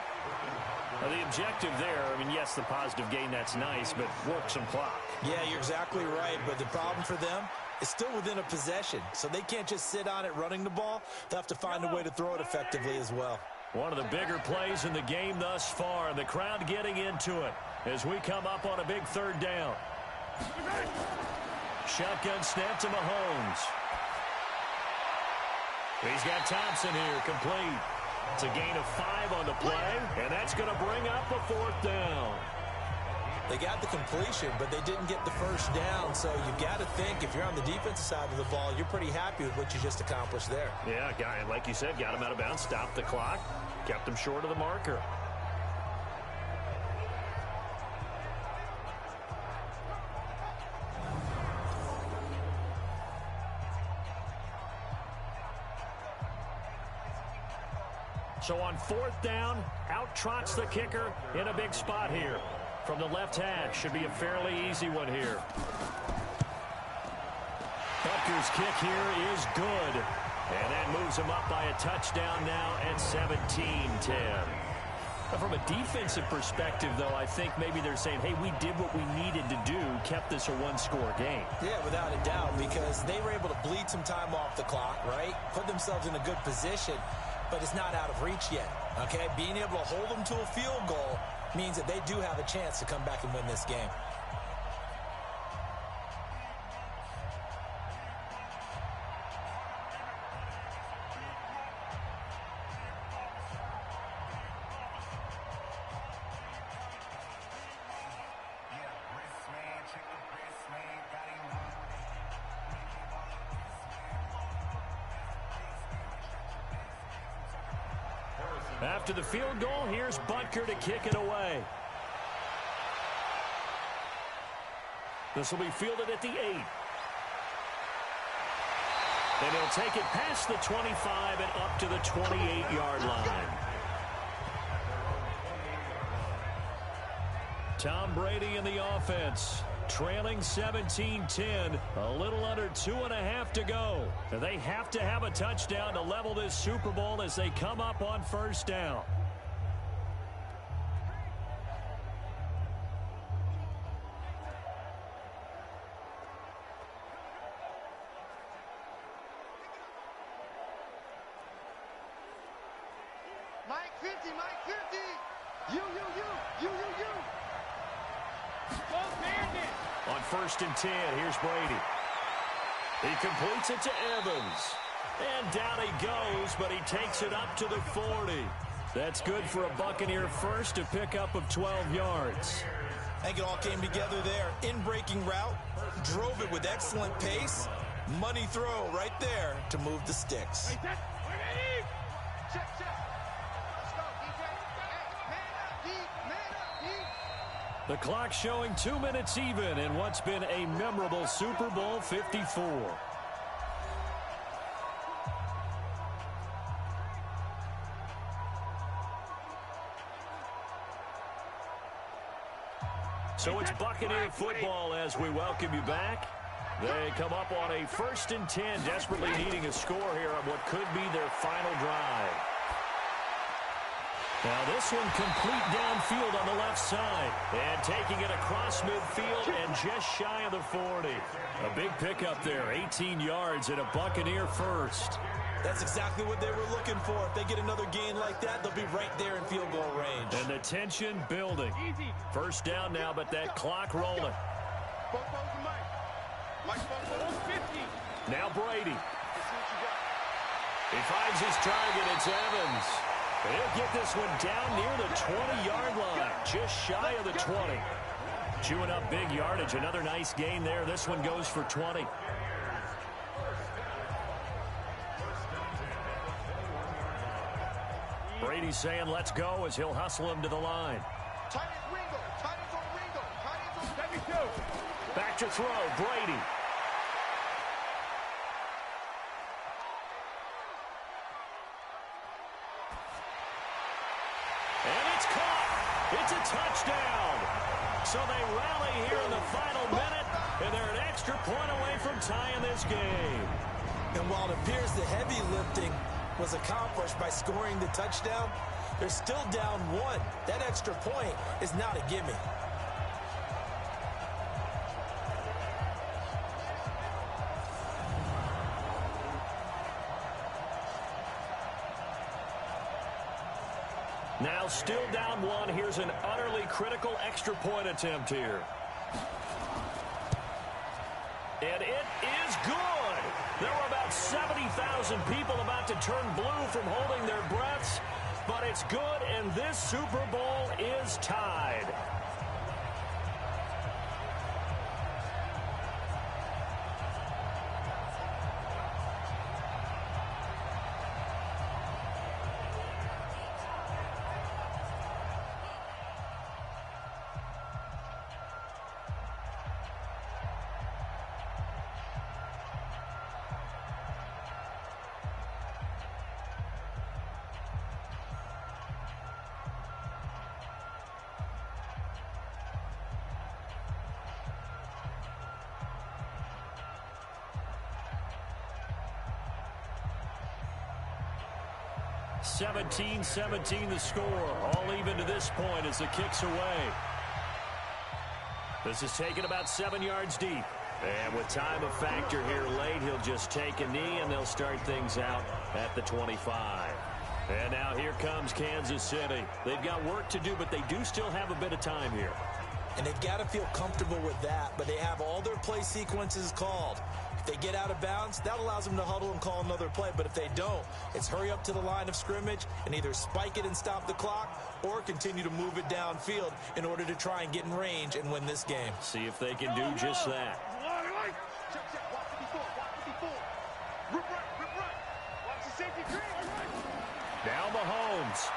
Now, the objective there, I mean, yes, the positive gain, that's nice, but work some clock. Yeah, you're exactly right, but the problem for them is still within a possession, so they can't just sit on it running the ball. They'll have to find a way to throw it effectively as well. One of the bigger plays in the game thus far, the crowd getting into it as we come up on a big 3rd down. Shotgun snap to Mahomes. He's got Thompson here, complete. It's a gain of 5 on the play, and that's going to bring up a 4th down. They got the completion, but they didn't get the first down, so you've got to think if you're on the defensive side of the ball, you're pretty happy with what you just accomplished there. Yeah, guy, like you said, got him out of bounds, stopped the clock, kept him short of the marker. So on 4th down, out trots the kicker in a big spot here. From the left hash, should be a fairly easy one here. Butker's kick here is good. And that moves him up by a touchdown now at 17-10. From a defensive perspective, though, I think maybe they're saying, hey, we did what we needed to do, kept this a 1-score game. Yeah, without a doubt, because they were able to bleed some time off the clock, right? Put themselves in a good position. But it's not out of reach yet, okay? Being able to hold them to a field goal means that they do have a chance to come back and win this game. After the field goal, here's Butker to kick it away. This will be fielded at the 8. And he'll take it past the 25 and up to the 28-yard line. Tom Brady in the offense, trailing 17-10, a little under 2.5 to go. They have to have a touchdown to level this Super Bowl as they come up on 1st down. 50, Mike, 50. You. Go Bandit. On 1st and 10, here's Brady. He completes it to Evans. And down he goes, but he takes it up to the 40. That's good for a Buccaneer first, a pickup of 12 yards. I think it all came together there. In-breaking route, drove it with excellent pace. Money throw right there to move the sticks. Check. Let's go, DJ. Hey, man up, D. The clock showing 2 minutes even in what's been a memorable Super Bowl 54. So it's Buccaneer football as we welcome you back. They come up on a 1st and 10, desperately needing a score here on what could be their final drive. Now this one complete downfield on the left side. And taking it across midfield and just shy of the 40. A big pickup there, 18 yards and a Buccaneer first. That's exactly what they were looking for. If they get another gain like that, they'll be right there in field goal range. And the tension building. First down now, but that clock rolling. Now Brady. He finds his target. It's Evans. And he'll get this one down near the 20-yard line, just shy of the 20. Chewing up big yardage. Another nice gain there. This one goes for 20. Brady's saying let's go as he'll hustle him to the line. Back to throw, Brady. And it's caught. It's a touchdown. So they rally here in the final minute, and they're an extra point away from tying this game. And while it appears the heavy lifting was accomplished by scoring the touchdown, they're still down 1. That extra point is not a gimme. Now still down 1. Here's an utterly critical extra point attempt here. And it is good. There were about 70,000 people about to turn blue from holding their breaths, but it's good, and this Super Bowl is tied. (17-17) the score. All even to this point as the kick's away. This is taken about 7 yards deep. And with time a factor here late, he'll just take a knee and they'll start things out at the 25. And now here comes Kansas City. They've got work to do, but they do still have a bit of time here. And they've got to feel comfortable with that, but they have all their play sequences called. If they get out of bounds, that allows them to huddle and call another play. But if they don't, it's hurry up to the line of scrimmage and either spike it and stop the clock or continue to move it downfield in order to try and get in range and win this game. See if they can do just that. Now Mahomes.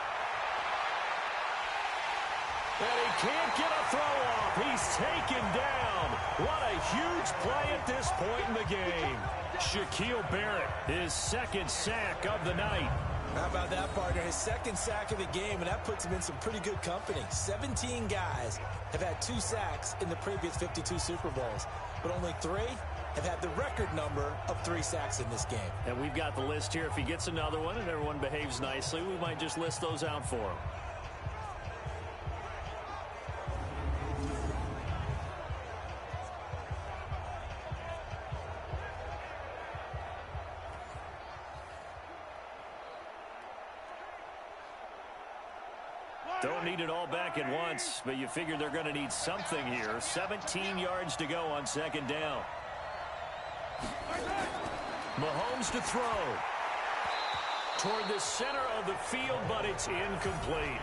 And he can't get a throw off. He's taken down. What a huge play at this point in the game. Shaquille Barrett, his second sack of the night. How about that, partner? His second sack of the game, and that puts him in some pretty good company. 17 guys have had 2 sacks in the previous 52 Super Bowls, but only 3 have had the record number of 3 sacks in this game. And we've got the list here. If he gets another one and everyone behaves nicely, we might just list those out for him. Don't need it all back at once, but you figure they're going to need something here. 17 yards to go on second down. Mahomes to throw. Toward the center of the field, but it's incomplete.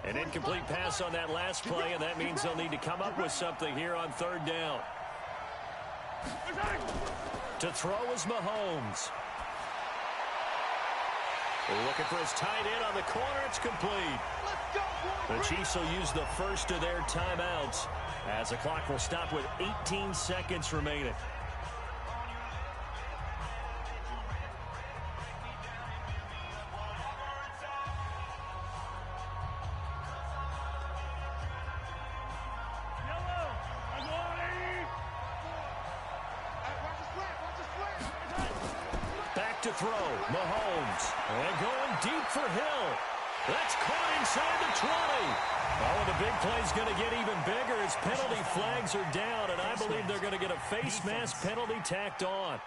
An incomplete pass on that last play, and that means they'll need to come up with something here on third down. To throw is Mahomes. Looking for his tight end on the corner. It's complete. The Chiefs will use the first of their timeouts as the clock will stop with 18 seconds remaining. To throw, Mahomes, and going deep for Hill. That's caught inside the 20. Oh, and the big play's going to get even bigger as penalty flags are down, and I believe they're going to get a face mask penalty tacked on.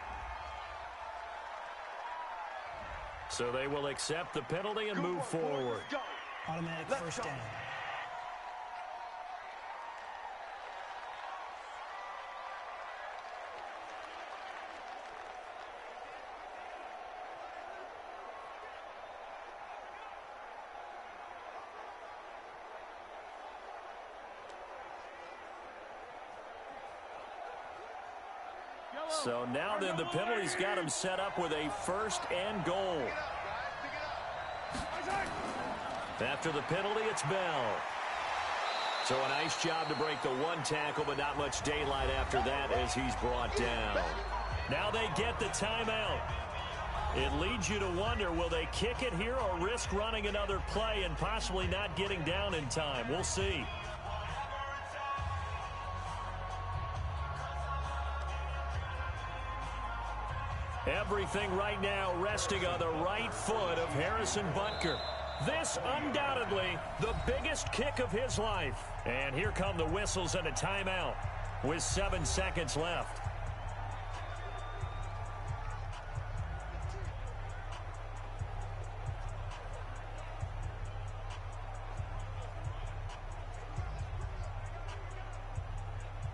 So they will accept the penalty and move forward. Automatic first down. So now then the penalty's got him set up with a first and goal. After the penalty, it's Bell. So a nice job to break the one tackle, but not much daylight after that as he's brought down. Now they get the timeout. It leads you to wonder, will they kick it here or risk running another play and possibly not getting down in time? We'll see. Everything right now resting on the right foot of Harrison Butker. This undoubtedly the biggest kick of his life. And here come the whistles and a timeout with 7 seconds left.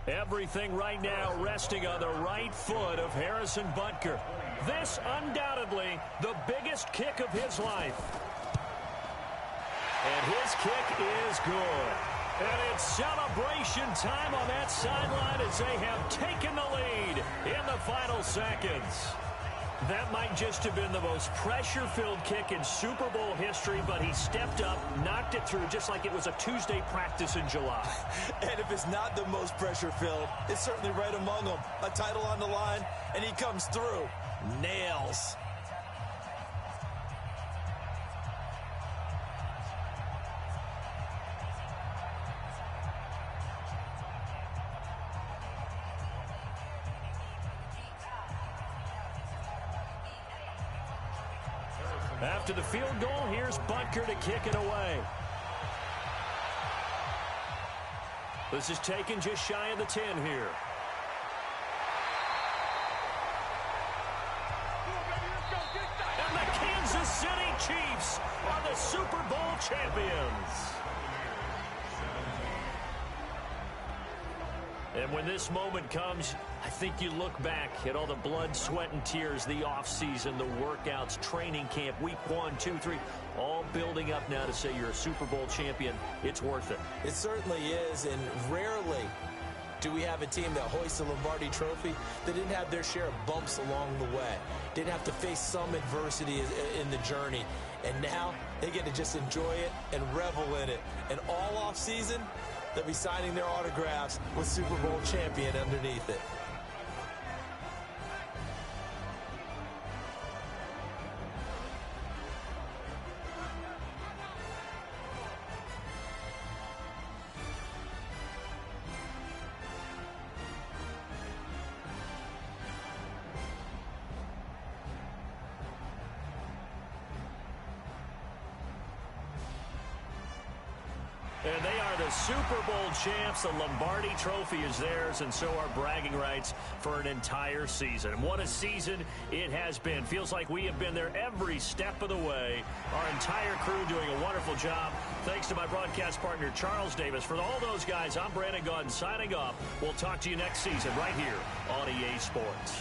Everything right now resting on the right foot of Harrison Butker. This undoubtedly the biggest kick of his life. And his kick is good. And it's celebration time on that sideline as they have taken the lead in the final seconds. That might just have been the most pressure-filled kick in Super Bowl history, but he stepped up, knocked it through just like it was a Tuesday practice in July. And if it's not the most pressure-filled, it's certainly right among them. A title on the line, and he comes through. Nails. After the field goal, here's Butker to kick it away. This is taken just shy of the 10 here. And the Kansas City Chiefs are the Super Bowl champions. And when this moment comes, I think you look back at all the blood, sweat, and tears, the offseason, the workouts, training camp, week 1, 2, 3, all building up now to say you're a Super Bowl champion. It's worth it. It certainly is, and rarely do we have a team that hoists the Lombardi Trophy that didn't have their share of bumps along the way, didn't have to face some adversity in the journey, and now they get to just enjoy it and revel in it. And all offseason, they'll be signing their autographs with Super Bowl champion underneath it. And they are the Super Bowl champs. The Lombardi Trophy is theirs, and so are bragging rights for an entire season. And what a season it has been. Feels like we have been there every step of the way. Our entire crew doing a wonderful job. Thanks to my broadcast partner, Charles Davis. For all those guys, I'm Brandon Gaudin signing off. We'll talk to you next season right here on EA Sports.